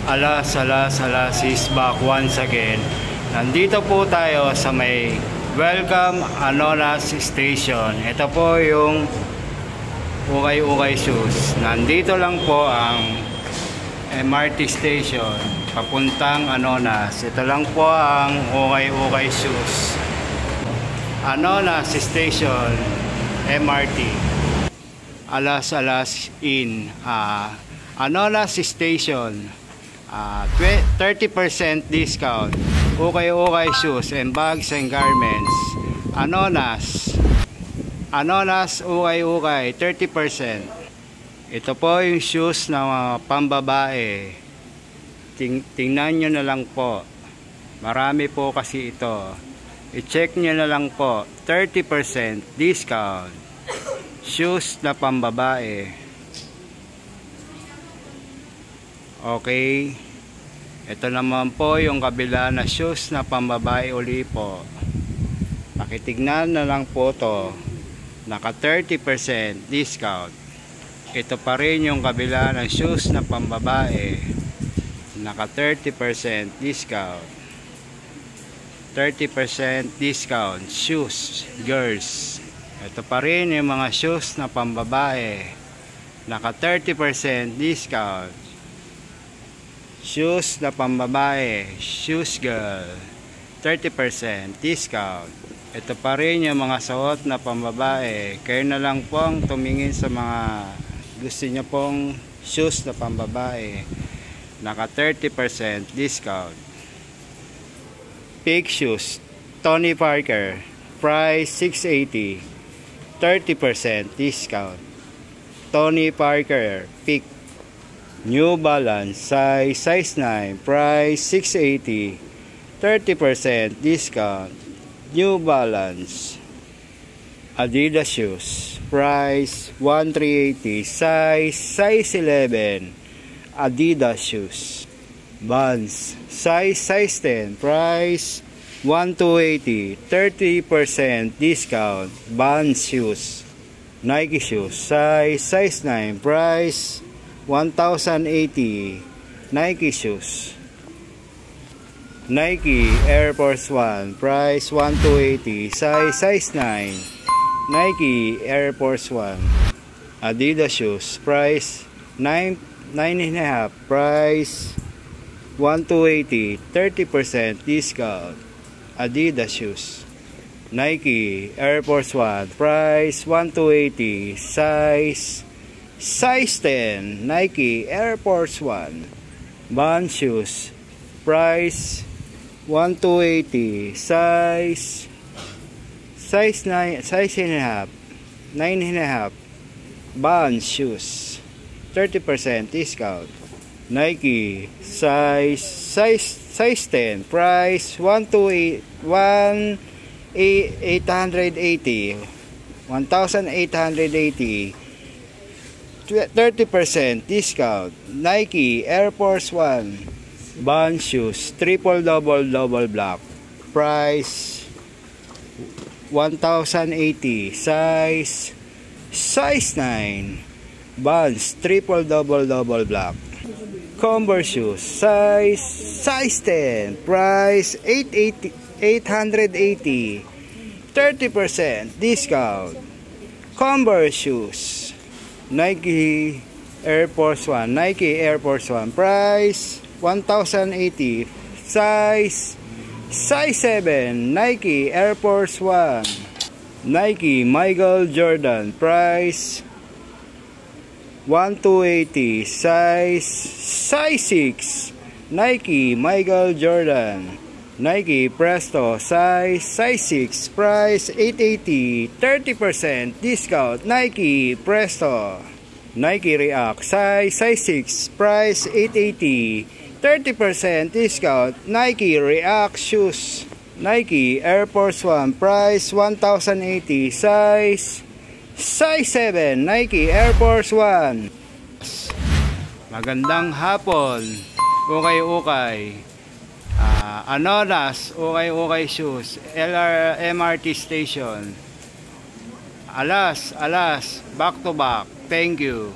Alas is back once again. Nandito po tayo sa may Welcome Anonas Station. Ito po yung Ukay-Ukay Shoes. Nandito lang po ang MRT Station papuntang Anonas. Ito lang po ang Ukay-Ukay Shoes. Anonas Station MRT. Alas in Anonas Station. 30% discount. Ukay-Ukay Shoes and Bags and Garments. Anonas Ukay-Ukay 30%. Ito po yung shoes na pambabae. Tingnan nyo na lang po. Marami po kasi ito. I-check nyo na lang po. 30% discount. Shoes na pambabae. Okay, ito naman po yung kabila na shoes na pambabae uli po. Pakitignan na lang po to. Naka 30% discount. Ito pa rin yung kabila ng shoes na pambabae. Naka 30% discount. 30% discount shoes girls. Ito pa rin yung mga shoes na pambabae. Naka 30% discount. Shoes na pambabae, shoes girl, 30% discount. Ito pa rin yung mga suot na pambabae. Kayo na lang pong tumingin sa mga gusto nyo pong shoes na pambabae. Naka 30% discount. Pig shoes, Tony Parker, price $680, 30% discount. Tony Parker, Pig. New Balance size 9, price $680, 30% discount. New Balance. Adidas shoes, price $1380, size 11. Adidas shoes. Vans size 10, price $1280, 30% discount. Vans shoes. Nike shoes size 9, price $1,080. Nike shoes. Nike Air Force 1, price $1,280, size 9. Nike Air Force 1. Adidas shoes, price $9.5, price $1,280, 30% discount. Adidas shoes. Nike Air Force 1, price $1,280, size 10. Nike Air Force 1. Vans shoes, price $1,280, size 9, size 9.5. Vans shoes, 30% discount. Nike size 10, price $1,880, 30% discount. Nike Air Force 1. Vans shoes, triple double black, price $1,080, size 9. Vans triple double black. Converse shoes, size 10, price $880, 30% discount. Converse shoes. Nike Air Force 1, Nike Air Force 1, price $1,080, size 7. Nike Air Force 1. Nike Michael Jordan, price $1,280, size 6. Nike Michael Jordan. Nike Presto, size 6, price $880, 30% discount. Nike Presto. Nike React, size 6, price $880, 30% discount. Nike React shoes. Nike Air Force 1, price $1,080, size 7. Nike Air Force 1. Magandang hapon, ukay-ukay. Anonas Ukay-Ukay Shoes, MRT Station. Alas, back to back. Thank you.